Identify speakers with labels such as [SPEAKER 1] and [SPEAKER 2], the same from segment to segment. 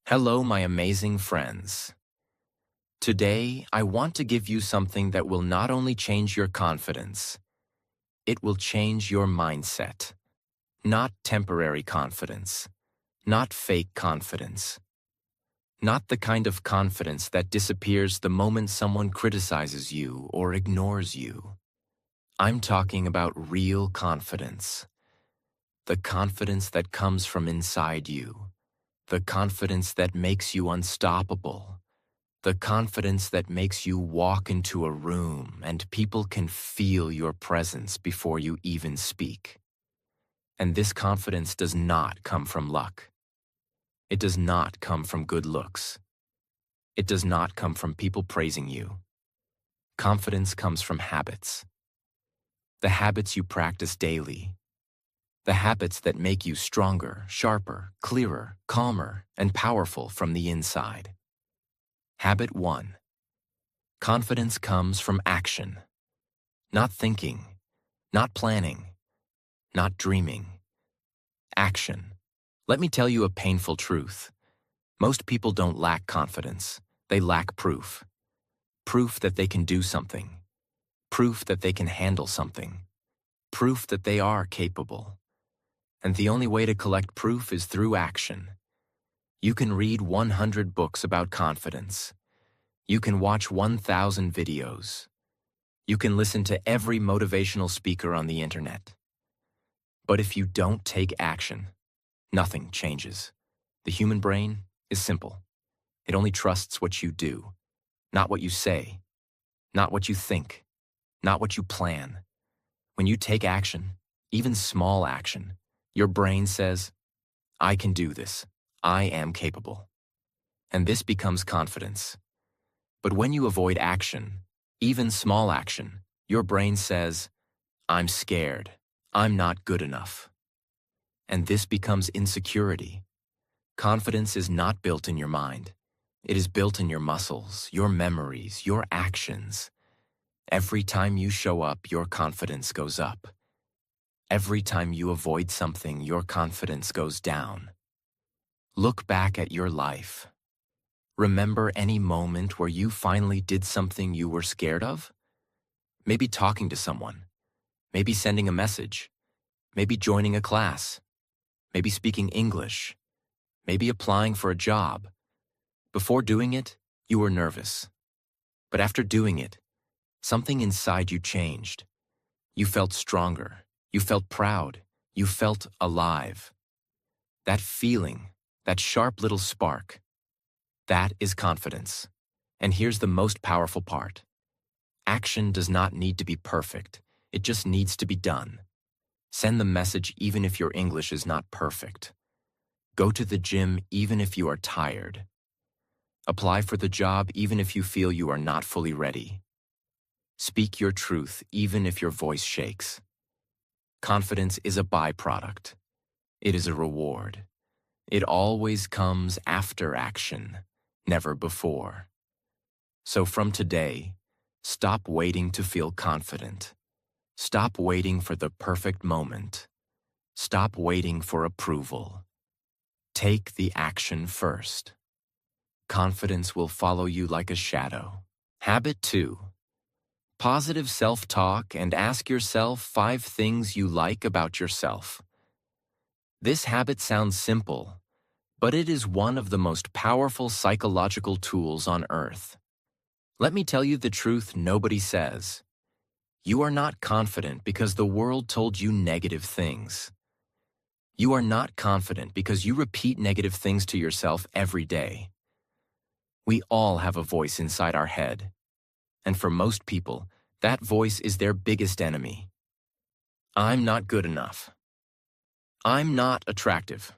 [SPEAKER 1] Hello, my amazing friends. Today, I want to give you something that will not only change your confidence, it will change your mindset. Not temporary confidence, not fake confidence, not the kind of confidence that disappears the moment someone criticizes you or ignores you. I'm talking about real confidence, the confidence that comes from inside you, the confidence that makes you unstoppable. The confidence that makes you walk into a room and people can feel your presence before you even speak. And this confidence does not come from luck. It does not come from good looks. It does not come from people praising you. Confidence comes from habits. The habits you practice daily. The habits that make you stronger, sharper, clearer, calmer, and powerful from the inside. Habit 1. Confidence comes from action. Not thinking, not planning, not dreaming. Action. Let me tell you a painful truth. Most people don't lack confidence. They lack proof. Proof that they can do something. Proof that they can handle something. Proof that they are capable. And the only way to collect proof is through action. You can read 100 books about confidence. You can watch 1,000 videos. You can listen to every motivational speaker on the internet. But if you don't take action, nothing changes. The human brain is simple. It only trusts what you do, not what you say, not what you think, not what you plan. When you take action, even small action, your brain says, I can do this. I am capable. And this becomes confidence. But when you avoid action, even small action, your brain says, I'm scared. I'm not good enough. And this becomes insecurity. Confidence is not built in your mind. It is built in your muscles, your memories, your actions. Every time you show up, your confidence goes up. Every time you avoid something, your confidence goes down. Look back at your life. Remember any moment where you finally did something you were scared of? Maybe talking to someone. Maybe sending a message. Maybe joining a class. Maybe speaking English. Maybe applying for a job. Before doing it, you were nervous. But after doing it, something inside you changed. You felt stronger. You felt proud. You felt alive. That feeling, that sharp little spark, that is confidence. And here's the most powerful part. Action does not need to be perfect. It just needs to be done. Send the message even if your English is not perfect. Go to the gym even if you are tired. Apply for the job even if you feel you are not fully ready. Speak your truth even if your voice shakes. Confidence is a byproduct. It is a reward. It always comes after action, never before. So from today, stop waiting to feel confident. Stop waiting for the perfect moment. Stop waiting for approval. Take the action first. Confidence will follow you like a shadow. Habit 2. Positive self-talk and ask yourself 5 things you like about yourself. This habit sounds simple, but it is one of the most powerful psychological tools on earth. Let me tell you the truth nobody says. You are not confident because the world told you negative things. You are not confident because you repeat negative things to yourself every day. We all have a voice inside our head. And for most people, that voice is their biggest enemy. I'm not good enough. I'm not attractive.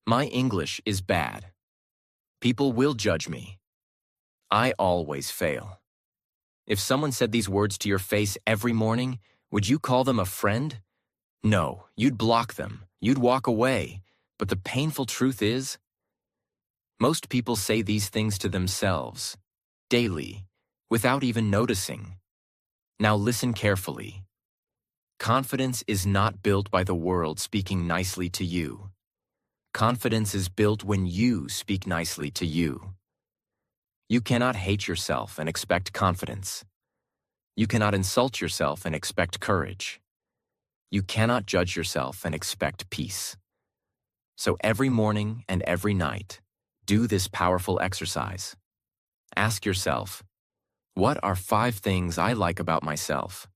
[SPEAKER 1] My English is bad. People will judge me. I always fail. If someone said these words to your face every morning, would you call them a friend? No, you'd block them. You'd walk away. But the painful truth is, most people say these things to themselves, daily, without even noticing. Now listen carefully. Confidence is not built by the world speaking nicely to you. Confidence is built when you speak nicely to you. You cannot hate yourself and expect confidence. You cannot insult yourself and expect courage. You cannot judge yourself and expect peace. So every morning and every night, do this powerful exercise. Ask yourself, what are 5 things I like about myself?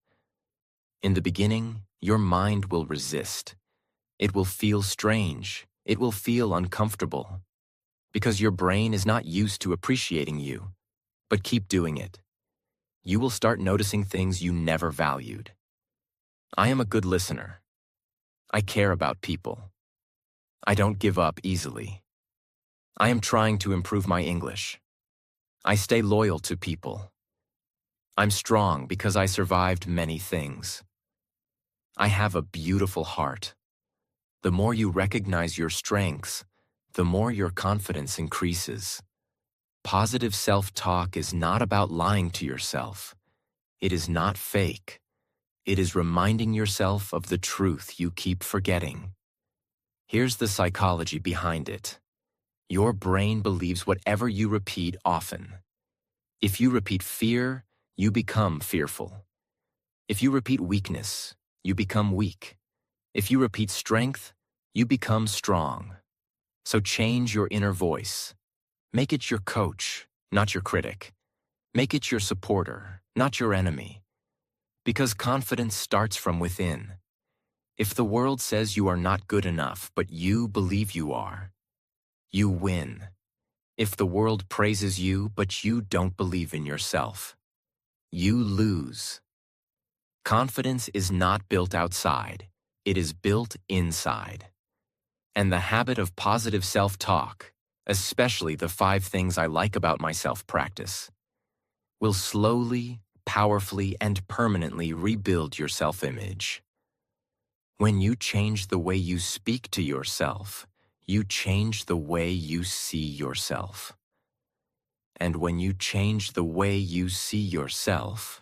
[SPEAKER 1] In the beginning, your mind will resist. It will feel strange. It will feel uncomfortable. Because your brain is not used to appreciating you. But keep doing it. You will start noticing things you never valued. I am a good listener. I care about people. I don't give up easily. I am trying to improve my English. I stay loyal to people. I'm strong because I survived many things. I have a beautiful heart. The more you recognize your strengths, the more your confidence increases. Positive self-talk is not about lying to yourself. It is not fake. It is reminding yourself of the truth you keep forgetting. Here's the psychology behind it. Your brain believes whatever you repeat often. If you repeat fear, you become fearful. If you repeat weakness, you become weak. If you repeat strength, you become strong. So change your inner voice. Make it your coach, not your critic. Make it your supporter, not your enemy. Because confidence starts from within. If the world says you are not good enough, but you believe you are, you win. If the world praises you, but you don't believe in yourself, you lose. Confidence is not built outside. It is built inside. And the habit of positive self-talk, especially the 5 things I like about myself practice, will slowly, powerfully, and permanently rebuild your self-image. When you change the way you speak to yourself, you change the way you see yourself. And when you change the way you see yourself,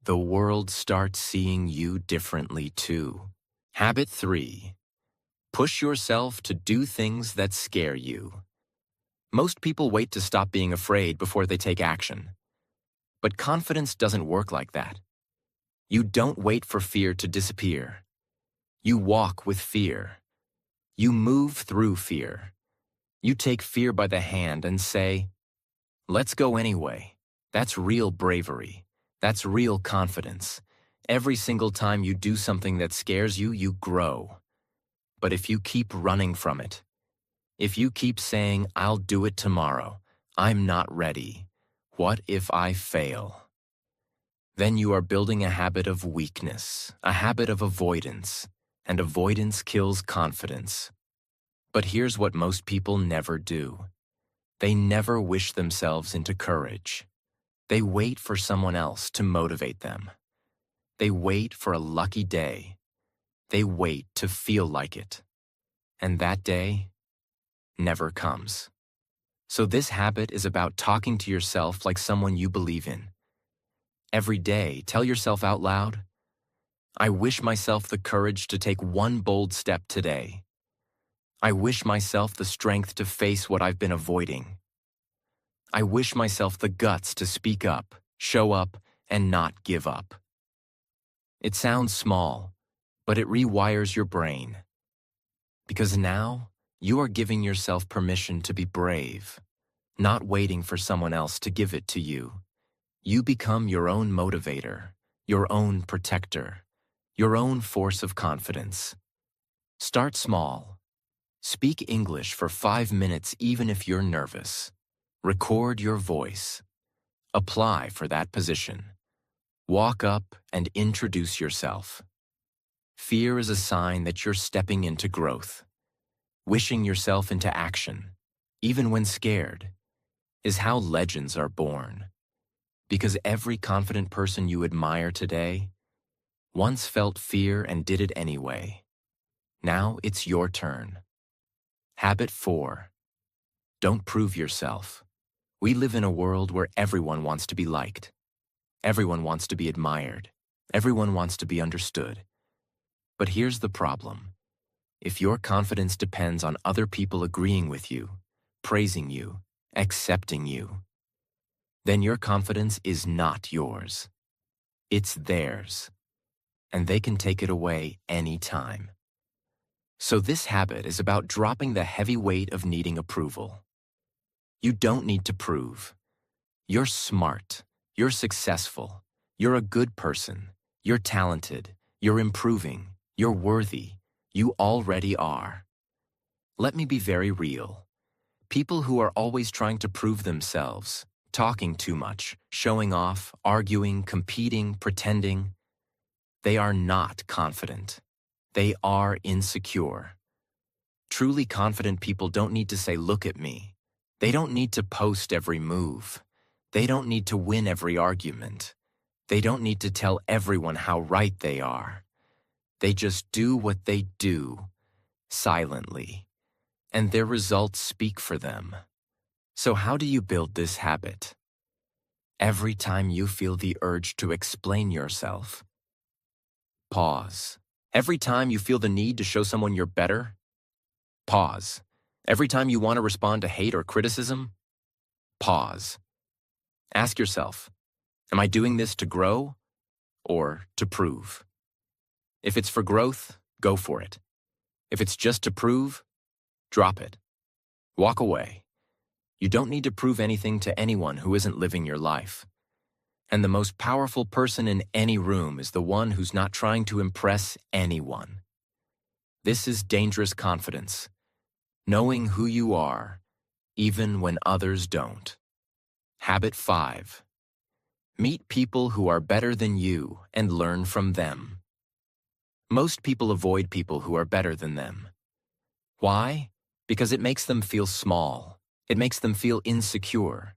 [SPEAKER 1] the world starts seeing you differently too. Habit 3. Push yourself to do things that scare you. Most people wait to stop being afraid before they take action. But confidence doesn't work like that. You don't wait for fear to disappear. You walk with fear. You move through fear. You take fear by the hand and say, "Let's go anyway." That's real bravery. That's real confidence. Every single time you do something that scares you, you grow. But if you keep running from it, if you keep saying, "I'll do it tomorrow," "I'm not ready," "What if I fail?" then you are building a habit of weakness, a habit of avoidance, and avoidance kills confidence. But here's what most people never do. They never wish themselves into courage. They wait for someone else to motivate them. They wait for a lucky day. They wait to feel like it. And that day never comes. So this habit is about talking to yourself like someone you believe in. Every day, tell yourself out loud, "I wish myself the courage to take one bold step today. I wish myself the strength to face what I've been avoiding. I wish myself the guts to speak up, show up, and not give up." It sounds small, but it rewires your brain. Because now, you are giving yourself permission to be brave, not waiting for someone else to give it to you. You become your own motivator, your own protector, your own force of confidence. Start small. Speak English for 5 minutes even if you're nervous. Record your voice. Apply for that position. Walk up and introduce yourself. Fear is a sign that you're stepping into growth. Wishing yourself into action, even when scared, is how legends are born. Because every confident person you admire today once felt fear and did it anyway. Now it's your turn. Habit 4. Don't prove yourself. We live in a world where everyone wants to be liked. Everyone wants to be admired. Everyone wants to be understood. But here's the problem. If your confidence depends on other people agreeing with you, praising you, accepting you, then your confidence is not yours. It's theirs, and they can take it away anytime. So this habit is about dropping the heavy weight of needing approval. You don't need to prove. You're smart. You're successful. You're a good person. You're talented. You're improving. You're worthy. You already are. Let me be very real. People who are always trying to prove themselves, talking too much, showing off, arguing, competing, pretending, they are not confident. They are insecure. Truly confident people don't need to say, "Look at me." They don't need to post every move. They don't need to win every argument. They don't need to tell everyone how right they are. They just do what they do, silently, and their results speak for them. So how do you build this habit? Every time you feel the urge to explain yourself, pause. Every time you feel the need to show someone you're better, pause. Every time you want to respond to hate or criticism, pause. Ask yourself, am I doing this to grow or to prove? If it's for growth, go for it. If it's just to prove, drop it. Walk away. You don't need to prove anything to anyone who isn't living your life. And the most powerful person in any room is the one who's not trying to impress anyone. This is dangerous confidence, knowing who you are, even when others don't. Habit 5. Meet people who are better than you and learn from them. Most people avoid people who are better than them. Why? Because it makes them feel small. It makes them feel insecure.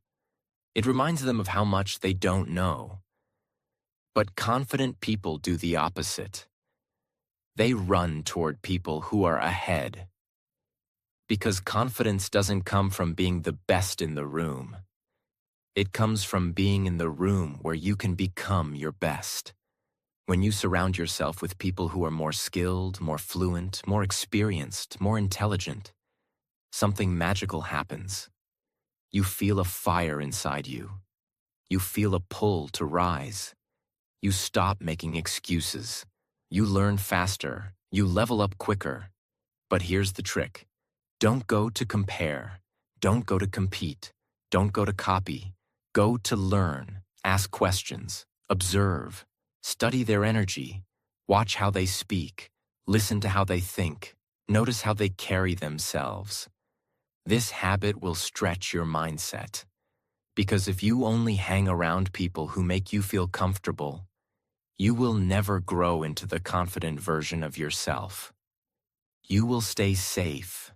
[SPEAKER 1] It reminds them of how much they don't know. But confident people do the opposite. They run toward people who are ahead. Because confidence doesn't come from being the best in the room. It comes from being in the room where you can become your best. When you surround yourself with people who are more skilled, more fluent, more experienced, more intelligent, something magical happens. You feel a fire inside you. You feel a pull to rise. You stop making excuses. You learn faster. You level up quicker. But here's the trick. Don't go to compare. Don't go to compete. Don't go to copy. Go to learn. Ask questions. Observe. Study their energy. Watch how they speak. Listen to how they think. Notice how they carry themselves. This habit will stretch your mindset. Because if you only hang around people who make you feel comfortable, you will never grow into the confident version of yourself. You will stay safe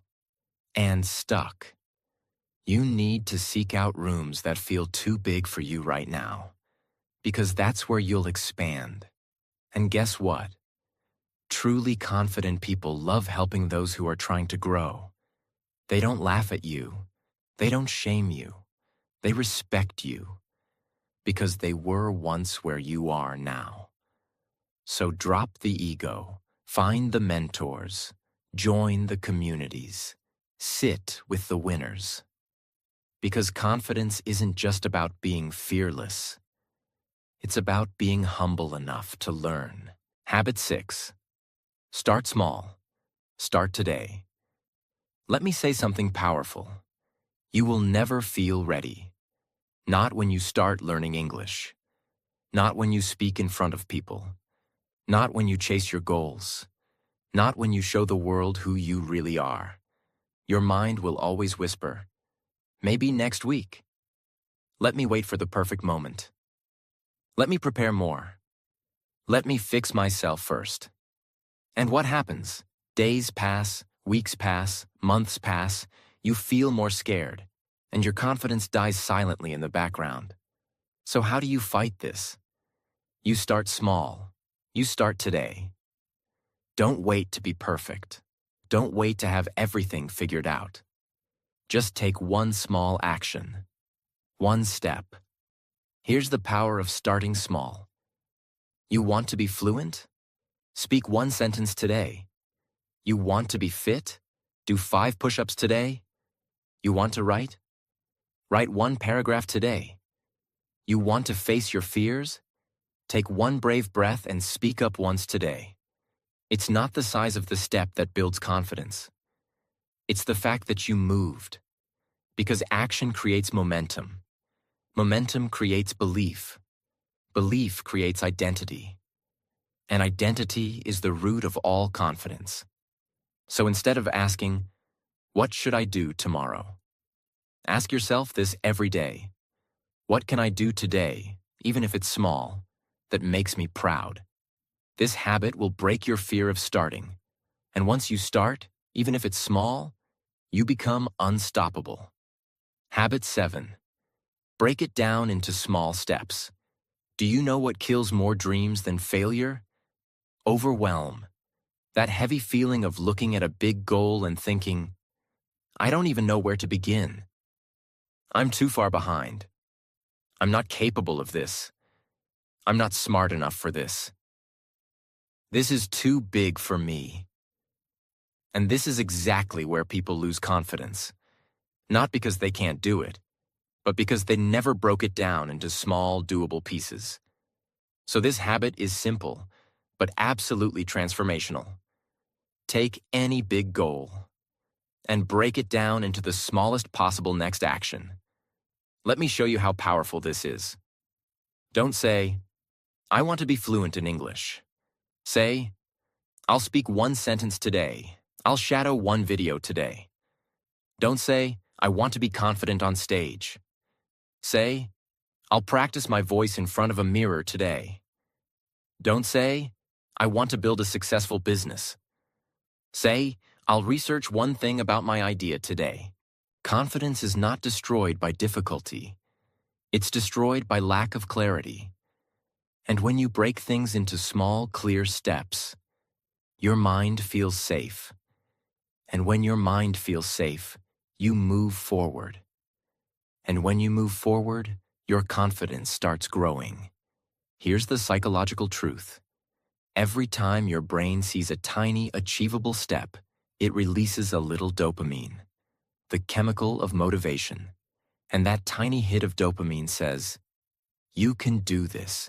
[SPEAKER 1] and stuck. You need to seek out rooms that feel too big for you right now, because that's where you'll expand. And guess what? Truly confident people love helping those who are trying to grow. They don't laugh at you. They don't shame you. They respect you because they were once where you are now. So drop the ego, find the mentors, join the communities, sit with the winners. Because confidence isn't just about being fearless. It's about being humble enough to learn. Habit 6. Start small. Start today. Let me say something powerful. You will never feel ready. Not when you start learning English. Not when you speak in front of people. Not when you chase your goals. Not when you show the world who you really are. Your mind will always whisper, maybe next week. Let me wait for the perfect moment. Let me prepare more. Let me fix myself first. And what happens? Days pass, weeks pass, months pass, you feel more scared, and your confidence dies silently in the background. So how do you fight this? You start small. You start today. Don't wait to be perfect. Don't wait to have everything figured out. Just take one small action. One step. Here's the power of starting small. You want to be fluent? Speak one sentence today. You want to be fit? Do 5 push-ups today? You want to write? Write 1 paragraph today. You want to face your fears? Take 1 brave breath and speak up once today. It's not the size of the step that builds confidence. It's the fact that you moved. Because action creates momentum. Momentum creates belief. Belief creates identity. And identity is the root of all confidence. So instead of asking, "What should I do tomorrow?" ask yourself this every day. What can I do today, even if it's small, that makes me proud? This habit will break your fear of starting. And once you start, even if it's small, you become unstoppable. Habit 7. Break it down into small steps. Do you know what kills more dreams than failure? Overwhelm. That heavy feeling of looking at a big goal and thinking, "I don't even know where to begin. I'm too far behind. I'm not capable of this. I'm not smart enough for this. This is too big for me." And this is exactly where people lose confidence. Not because they can't do it, but because they never broke it down into small, doable pieces. So this habit is simple, but absolutely transformational. Take any big goal and break it down into the smallest possible next action. Let me show you how powerful this is. Don't say, "I want to be fluent in English." Say, "I'll speak 1 sentence today. I'll shadow 1 video today." Don't say, "I want to be confident on stage." Say, "I'll practice my voice in front of a mirror today." Don't say, "I want to build a successful business." Say, "I'll research 1 thing about my idea today." Confidence is not destroyed by difficulty. It's destroyed by lack of clarity. And when you break things into small, clear steps, your mind feels safe. And when your mind feels safe, you move forward. And when you move forward, your confidence starts growing. Here's the psychological truth. Every time your brain sees a tiny, achievable step, it releases a little dopamine, the chemical of motivation. And that tiny hit of dopamine says, "You can do this.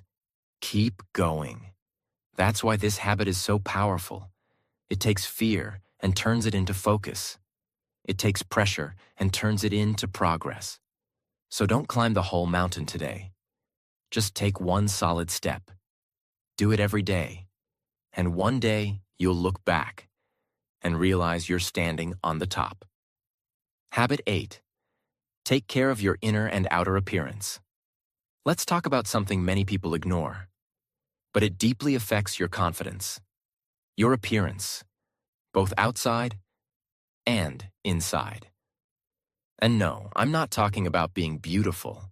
[SPEAKER 1] Keep going." That's why this habit is so powerful. It takes fear and turns it into focus. It takes pressure and turns it into progress. So don't climb the whole mountain today. Just take 1 solid step. Do it every day. And one day, you'll look back and realize you're standing on the top. Habit 8. Take care of your inner and outer appearance. Let's talk about something many people ignore, but it deeply affects your confidence. Your appearance, both outside and inside. And no, I'm not talking about being beautiful.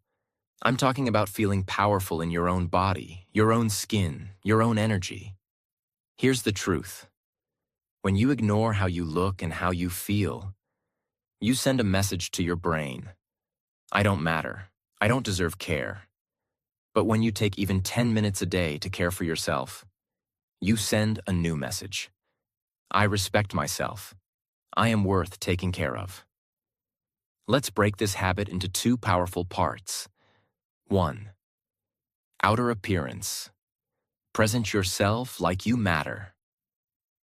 [SPEAKER 1] I'm talking about feeling powerful in your own body, your own skin, your own energy. Here's the truth. When you ignore how you look and how you feel, you send a message to your brain. I don't matter. I don't deserve care. But when you take even 10 minutes a day to care for yourself, you send a new message. I respect myself. I am worth taking care of. Let's break this habit into 2 powerful parts. 1. Outer appearance. Present yourself like you matter.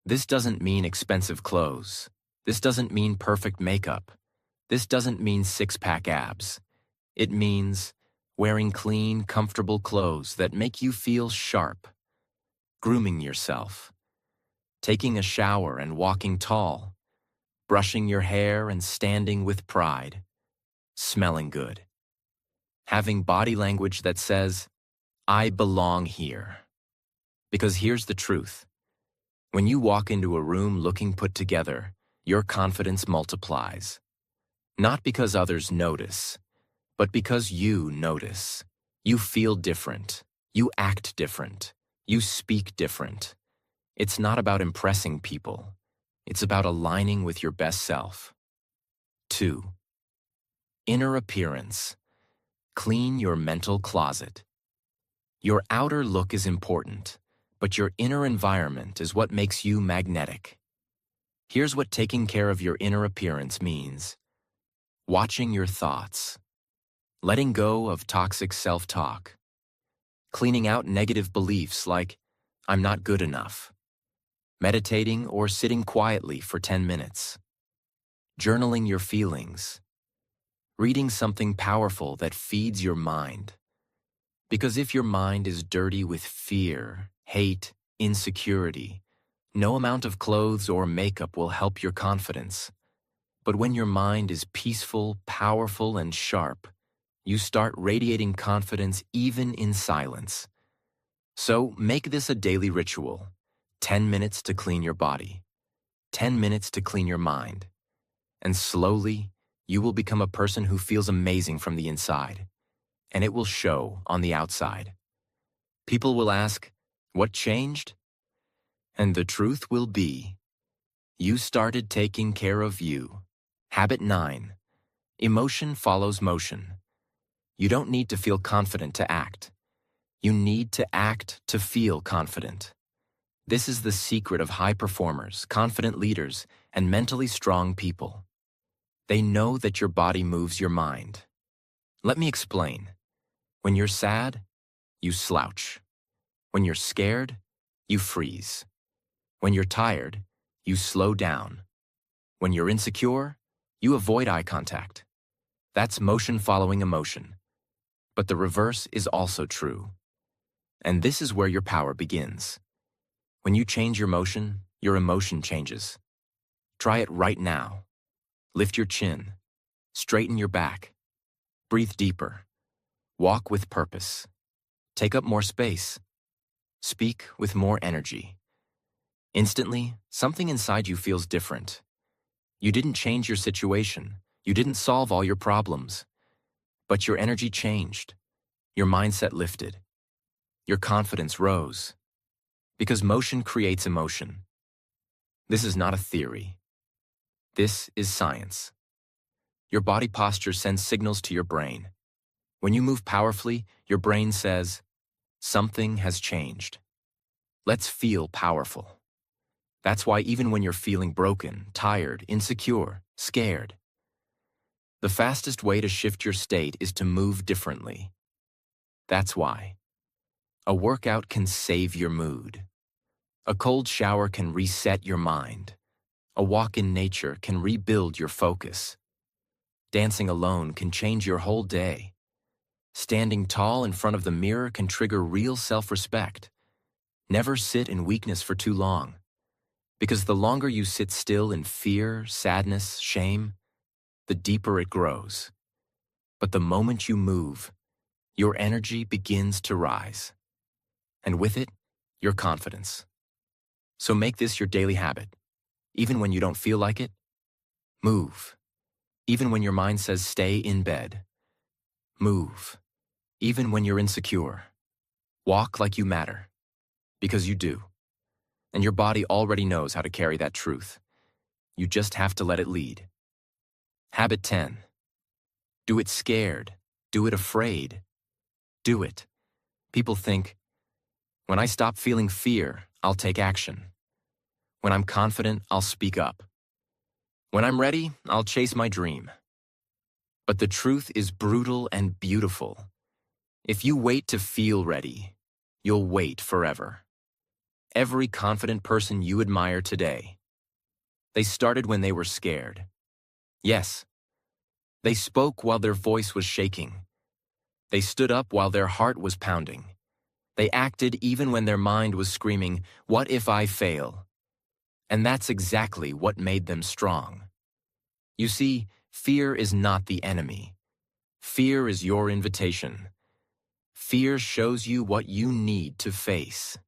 [SPEAKER 1] This doesn't mean expensive clothes. This doesn't mean perfect makeup. This doesn't mean 6-pack abs. It means wearing clean, comfortable clothes that make you feel sharp. Grooming yourself. Taking a shower and walking tall. Brushing your hair and standing with pride. Smelling good. Having body language that says, "I belong here." Because here's the truth. When you walk into a room looking put together, your confidence multiplies. Not because others notice, but because you notice. You feel different. You act different. You speak different. It's not about impressing people. It's about aligning with your best self. 2. Inner appearance. Clean your mental closet. Your outer look is important, but your inner environment is what makes you magnetic. Here's what taking care of your inner appearance means. Watching your thoughts. Letting go of toxic self-talk. Cleaning out negative beliefs like, I'm not good enough. Meditating or sitting quietly for 10 minutes. Journaling your feelings. Reading something powerful that feeds your mind. Because if your mind is dirty with fear, hate, insecurity, no amount of clothes or makeup will help your confidence. But when your mind is peaceful, powerful, and sharp, you start radiating confidence even in silence. So make this a daily ritual. 10 minutes to clean your body. 10 minutes to clean your mind. And slowly, you will become a person who feels amazing from the inside. And it will show on the outside. People will ask, what changed? And the truth will be, you started taking care of you. Habit 9. Emotion follows motion. You don't need to feel confident to act. You need to act to feel confident. This is the secret of high performers, confident leaders, and mentally strong people. They know that your body moves your mind. Let me explain. When you're sad, you slouch. When you're scared, you freeze. When you're tired, you slow down. When you're insecure, you avoid eye contact. That's motion following emotion. But the reverse is also true. And this is where your power begins. When you change your motion, your emotion changes. Try it right now. Lift your chin. Straighten your back. Breathe deeper. Walk with purpose. Take up more space. Speak with more energy. Instantly, something inside you feels different. You didn't change your situation. You didn't solve all your problems. But your energy changed. Your mindset lifted. Your confidence rose. Because motion creates emotion. This is not a theory. This is science. Your body posture sends signals to your brain. When you move powerfully, your brain says, something has changed. Let's feel powerful. That's why even when you're feeling broken, tired, insecure, scared, the fastest way to shift your state is to move differently. That's why. A workout can save your mood. A cold shower can reset your mind. A walk in nature can rebuild your focus. Dancing alone can change your whole day. Standing tall in front of the mirror can trigger real self-respect. Never sit in weakness for too long. Because the longer you sit still in fear, sadness, shame, the deeper it grows. But the moment you move, your energy begins to rise. And with it, your confidence. So make this your daily habit. Even when you don't feel like it, move. Even when your mind says stay in bed, move. Even when you're insecure, walk like you matter. Because you do. And your body already knows how to carry that truth. You just have to let it lead. Habit 10. Do it scared. Do it afraid. Do it. People think, when I stop feeling fear, I'll take action. When I'm confident, I'll speak up. When I'm ready, I'll chase my dream. But the truth is brutal and beautiful. If you wait to feel ready, you'll wait forever. Every confident person you admire today, they started when they were scared. Yes, they spoke while their voice was shaking. They stood up while their heart was pounding. They acted even when their mind was screaming, "What if I fail?" And that's exactly what made them strong. You see, fear is not the enemy. Fear is your invitation. Fear shows you what you need to face.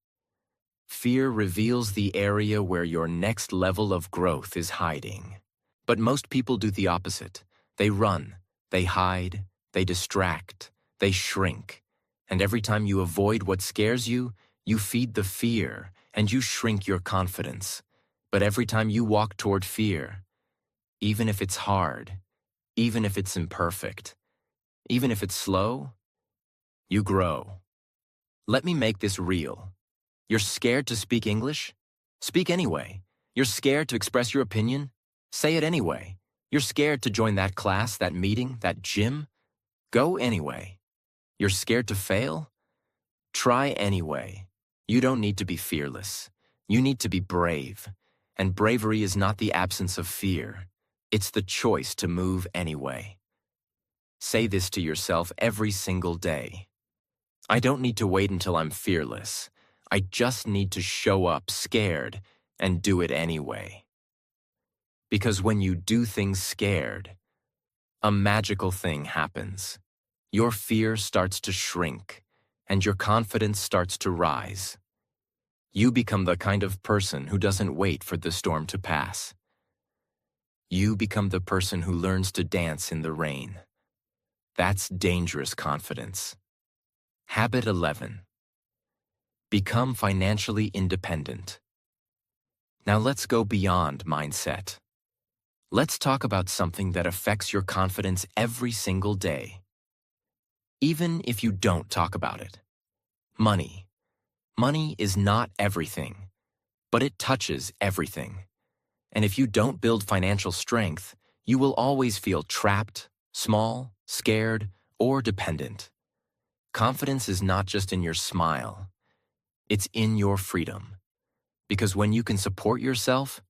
[SPEAKER 1] Fear reveals the area where your next level of growth is hiding. But most people do the opposite. They run, they hide, they distract, they shrink. And every time you avoid what scares you, you feed the fear and you shrink your confidence. But every time you walk toward fear, even if it's hard, even if it's imperfect, even if it's slow, you grow. Let me make this real. You're scared to speak English? Speak anyway. You're scared to express your opinion? Say it anyway. You're scared to join that class, that meeting, that gym? Go anyway. You're scared to fail? Try anyway. You don't need to be fearless. You need to be brave. And bravery is not the absence of fear. It's the choice to move anyway. Say this to yourself every single day. I don't need to wait until I'm fearless. I just need to show up scared and do it anyway. Because when you do things scared, a magical thing happens. Your fear starts to shrink, and your confidence starts to rise. You become the kind of person who doesn't wait for the storm to pass. You become the person who learns to dance in the rain. That's dangerous confidence. Habit 11. Become financially independent. Now let's go beyond mindset. Let's talk about something that affects your confidence every single day. Even if you don't talk about it. Money. Money is not everything, but it touches everything. And if you don't build financial strength, you will always feel trapped, small, scared, or dependent. Confidence is not just in your smile. It's in your freedom. Because when you can support yourself,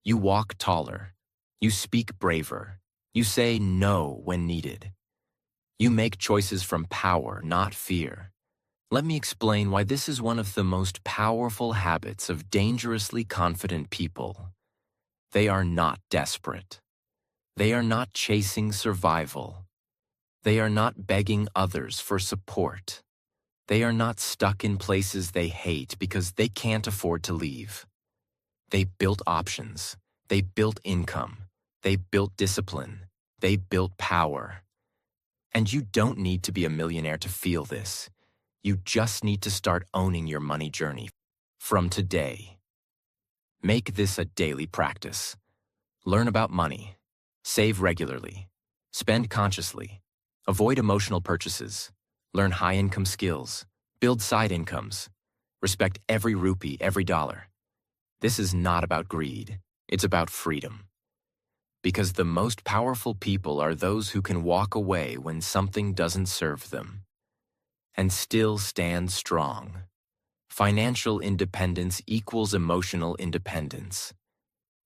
[SPEAKER 1] you walk taller. You speak braver. You say no when needed. You make choices from power, not fear. Let me explain why this is one of the most powerful habits of dangerously confident people. They are not desperate. They are not chasing survival. They are not begging others for support. They are not stuck in places they hate because they can't afford to leave. They built options. They built income. They built discipline. They built power. And you don't need to be a millionaire to feel this. You just need to start owning your money journey from today. Make this a daily practice. Learn about money. Save regularly. Spend consciously. Avoid emotional purchases. Learn high-income skills. Build side incomes. Respect every rupee, every dollar. This is not about greed. It's about freedom. Because the most powerful people are those who can walk away when something doesn't serve them and still stand strong. Financial independence equals emotional independence.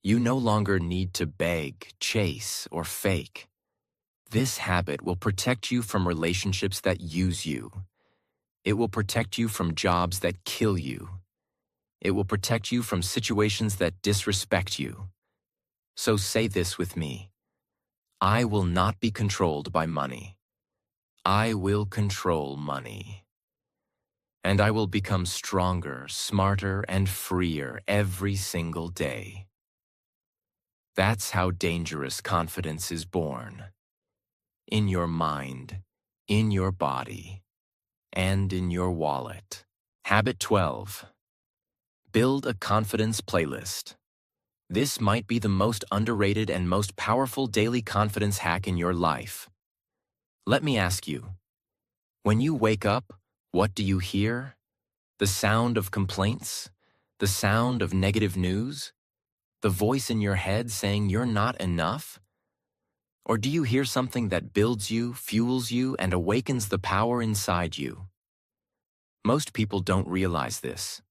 [SPEAKER 1] You no longer need to beg, chase, or fake. This habit will protect you from relationships that use you. It will protect you from jobs that kill you. It will protect you from situations that disrespect you. So say this with me. I will not be controlled by money. I will control money. And I will become stronger, smarter, and freer every single day. That's how dangerous confidence is born. In your mind, in your body, and in your wallet. Habit 12. Build a confidence playlist. This might be the most underrated and most powerful daily confidence hack in your life. Let me ask you, when you wake up, what do you hear? The sound of complaints? The sound of negative news? The voice in your head saying you're not enough? Or do you hear something that builds you, fuels you, and awakens the power inside you? Most people don't realize this.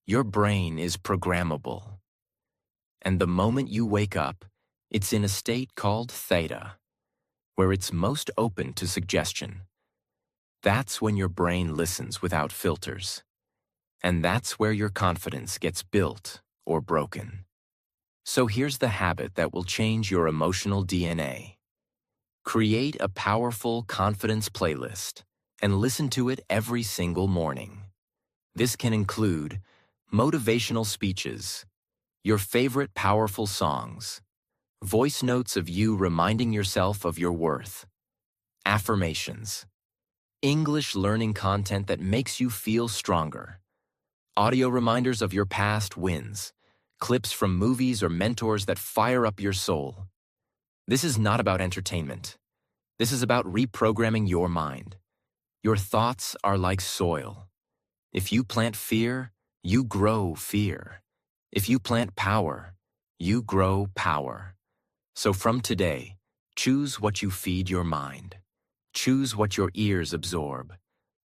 [SPEAKER 1] Your brain is programmable. And the moment you wake up, it's in a state called theta, where it's most open to suggestion. That's when your brain listens without filters. And that's where your confidence gets built or broken. So here's the habit that will change your emotional DNA. Create a powerful confidence playlist and listen to it every single morning. This can include motivational speeches, your favorite powerful songs, voice notes of you reminding yourself of your worth, affirmations, English learning content that makes you feel stronger, audio reminders of your past wins, clips from movies or mentors that fire up your soul. This is not about entertainment. This is about reprogramming your mind. Your thoughts are like soil. If you plant fear, you grow fear. If you plant power, you grow power. So from today, choose what you feed your mind. Choose what your ears absorb.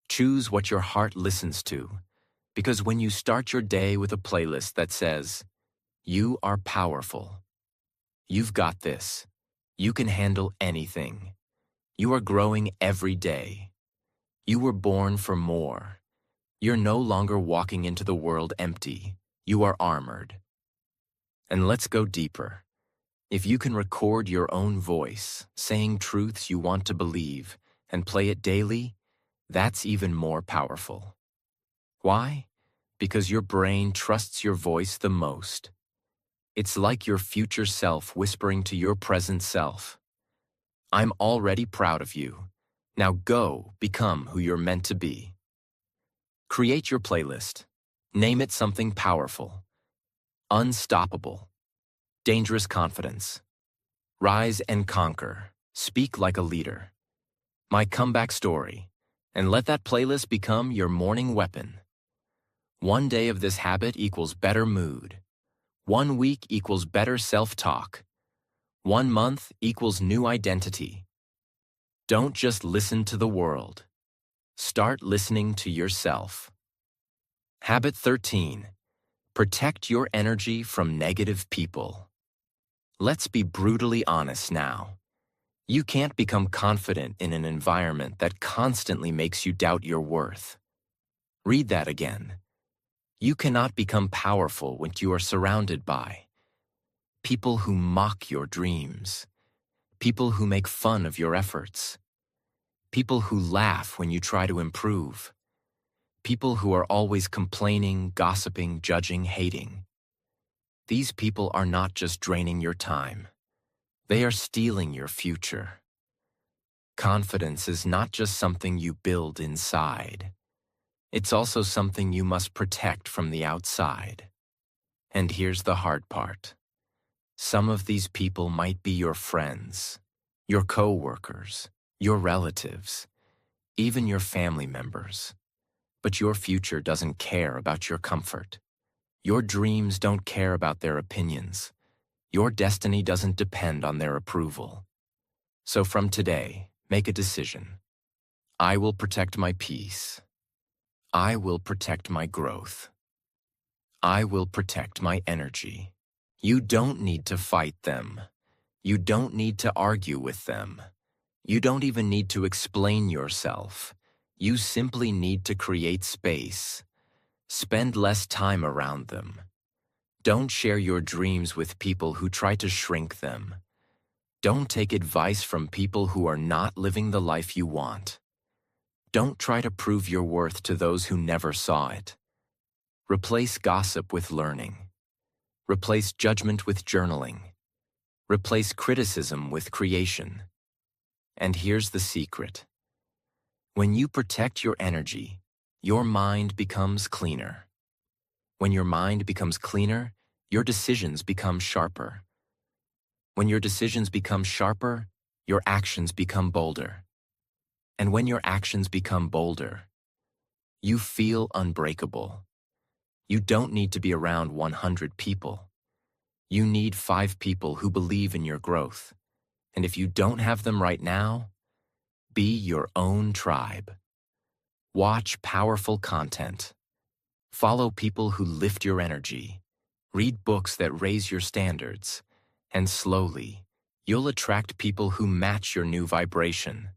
[SPEAKER 1] Choose what your heart listens to. Because when you start your day with a playlist that says, "You are powerful. You've got this. You can handle anything. You are growing every day. You were born for more. You're no longer walking into the world empty. You are armored." And let's go deeper. If you can record your own voice, saying truths you want to believe, and play it daily, that's even more powerful. Why? Because your brain trusts your voice the most. It's like your future self whispering to your present self, "I'm already proud of you. Now go become who you're meant to be." Create your playlist. Name it something powerful. Unstoppable. Dangerous confidence. Rise and conquer. Speak like a leader. My comeback story. And let that playlist become your morning weapon. One day of this habit equals better mood. 1 week equals better self-talk. 1 month equals new identity. Don't just listen to the world. Start listening to yourself. Habit 13. Protect your energy from negative people. Let's be brutally honest now. You can't become confident in an environment that constantly makes you doubt your worth. Read that again. You cannot become powerful when you are surrounded by people who mock your dreams, people who make fun of your efforts, people who laugh when you try to improve, people who are always complaining, gossiping, judging, hating. These people are not just draining your time. They are stealing your future. Confidence is not just something you build inside. It's also something you must protect from the outside. And here's the hard part. Some of these people might be your friends, your co-workers, your relatives, even your family members. But your future doesn't care about your comfort. Your dreams don't care about their opinions. Your destiny doesn't depend on their approval. So from today, make a decision. I will protect my peace. I will protect my growth. I will protect my energy. You don't need to fight them. You don't need to argue with them. You don't even need to explain yourself. You simply need to create space. Spend less time around them. Don't share your dreams with people who try to shrink them. Don't take advice from people who are not living the life you want. Don't try to prove your worth to those who never saw it. Replace gossip with learning. Replace judgment with journaling. Replace criticism with creation. And here's the secret. When you protect your energy, your mind becomes cleaner. When your mind becomes cleaner, your decisions become sharper. When your decisions become sharper, your actions become bolder. And when your actions become bolder, you feel unbreakable. You don't need to be around 100 people. You need 5 people who believe in your growth. And if you don't have them right now, be your own tribe. Watch powerful content. Follow people who lift your energy. Read books that raise your standards. And slowly, you'll attract people who match your new vibration.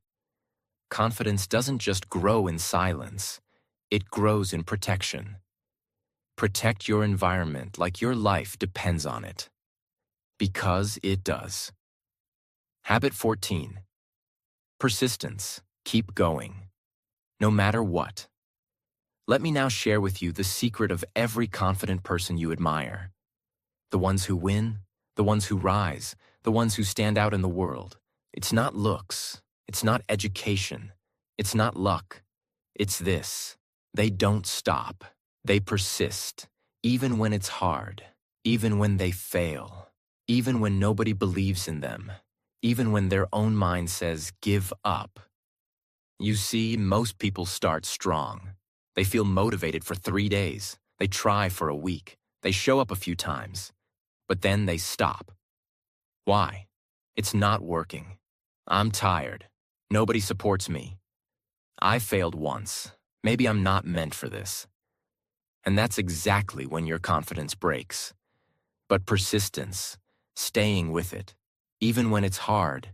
[SPEAKER 1] Confidence doesn't just grow in silence. It grows in protection. Protect your environment like your life depends on it. Because it does. Habit 14. Persistence. Keep going. No matter what. Let me now share with you the secret of every confident person you admire. The ones who win, the ones who rise, the ones who stand out in the world. It's not looks. It's not education. It's not luck. It's this. They don't stop. They persist, even when it's hard, even when they fail, even when nobody believes in them, even when their own mind says, give up. You see, most people start strong. They feel motivated for 3 days. They try for a week. They show up a few times, but then they stop. Why? It's not working. I'm tired. Nobody supports me. I failed once. Maybe I'm not meant for this. And that's exactly when your confidence breaks. But persistence, staying with it, even when it's hard,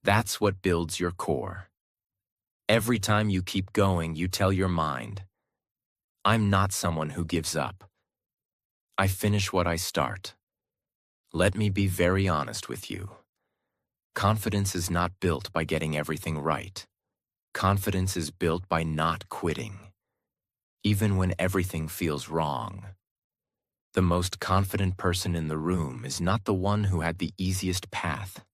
[SPEAKER 1] that's what builds your core. Every time you keep going, you tell your mind, I'm not someone who gives up. I finish what I start. Let me be very honest with you. Confidence is not built by getting everything right. Confidence is built by not quitting, even when everything feels wrong. The most confident person in the room is not the one who had the easiest path.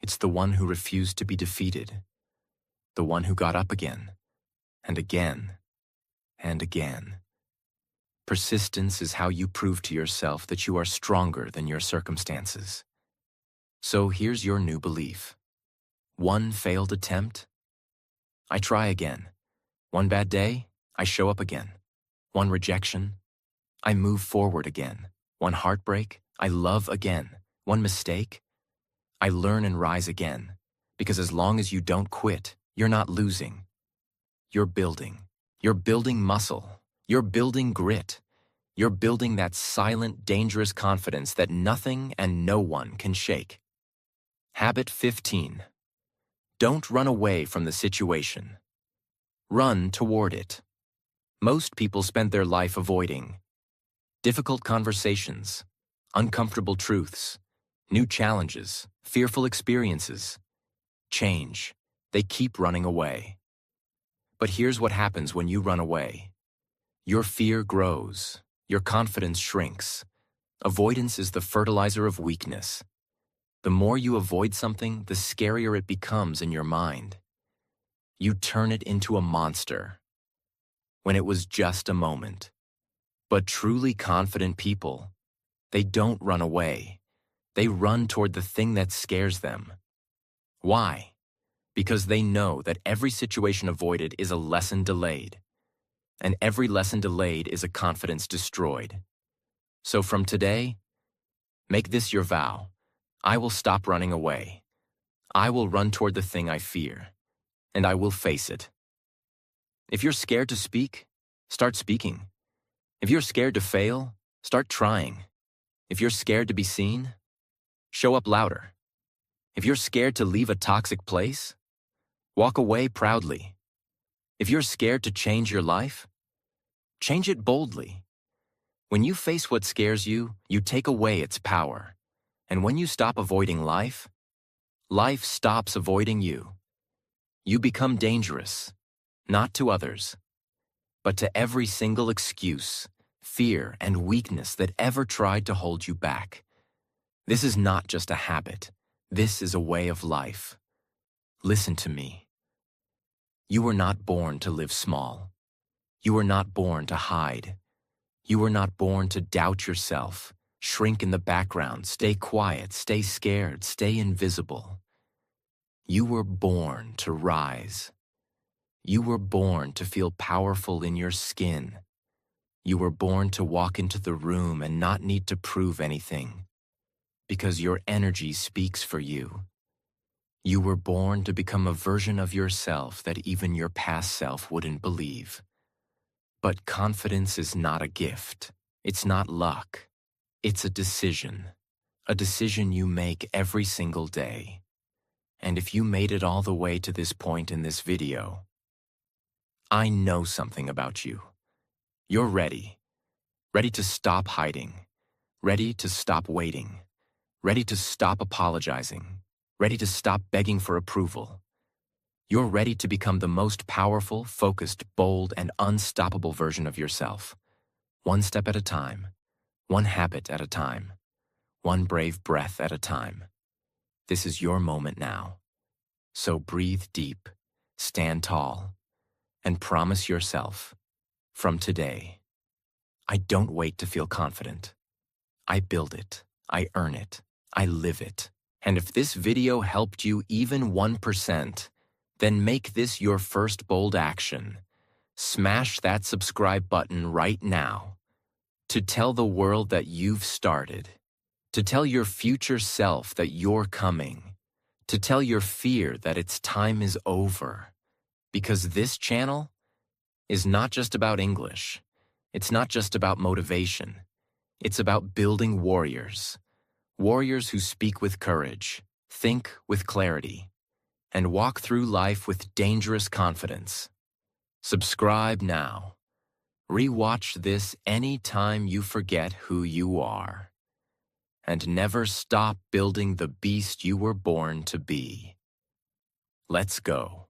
[SPEAKER 1] It's the one who refused to be defeated, the one who got up again, and again, and again. Persistence is how you prove to yourself that you are stronger than your circumstances. So here's your new belief. One failed attempt, I try again. One bad day, I show up again. One rejection, I move forward again. One heartbreak, I love again. One mistake, I learn and rise again. Because as long as you don't quit, you're not losing. You're building. You're building muscle. You're building grit. You're building that silent, dangerous confidence that nothing and no one can shake. Habit 15. Don't run away from the situation. Run toward it. Most people spend their life avoiding difficult conversations, uncomfortable truths, new challenges, fearful experiences, change. They keep running away. But here's what happens when you run away. Your fear grows. Your confidence shrinks. Avoidance is the fertilizer of weakness. The more you avoid something, the scarier it becomes in your mind. You turn it into a monster when it was just a moment. But truly confident people, they don't run away. They run toward the thing that scares them. Why? Because they know that every situation avoided is a lesson delayed, and every lesson delayed is a confidence destroyed. So from today, make this your vow. I will stop running away. I will run toward the thing I fear, and I will face it. If you're scared to speak, start speaking. If you're scared to fail, start trying. If you're scared to be seen, show up louder. If you're scared to leave a toxic place, walk away proudly. If you're scared to change your life, change it boldly. When you face what scares you, you take away its power. And when you stop avoiding life, life stops avoiding you. You become dangerous, not to others, but to every single excuse, fear, and weakness that ever tried to hold you back. This is not just a habit. This is a way of life. Listen to me. You were not born to live small. You were not born to hide. You were not born to doubt yourself, shrink in the background, stay quiet, stay scared, stay invisible. You were born to rise. You were born to feel powerful in your skin. You were born to walk into the room and not need to prove anything, because your energy speaks for you. You were born to become a version of yourself that even your past self wouldn't believe. But confidence is not a gift. It's not luck. It's a decision you make every single day. And if you made it all the way to this point in this video, I know something about you. You're ready. Ready to stop hiding. Ready to stop waiting. Ready to stop apologizing. Ready to stop begging for approval. You're ready to become the most powerful, focused, bold, and unstoppable version of yourself. One step at a time. One habit at a time. One brave breath at a time. This is your moment now. So breathe deep, stand tall, and promise yourself, from today, I don't wait to feel confident. I build it, I earn it, I live it. And if this video helped you even 1%, then make this your first bold action. Smash that subscribe button right now. To tell the world that you've started. To tell your future self that you're coming. To tell your fear that its time is over. Because this channel is not just about English. It's not just about motivation. It's about building warriors. Warriors who speak with courage, think with clarity, and walk through life with dangerous confidence. Subscribe now. Rewatch this anytime you forget who you are. And never stop building the beast you were born to be. Let's go.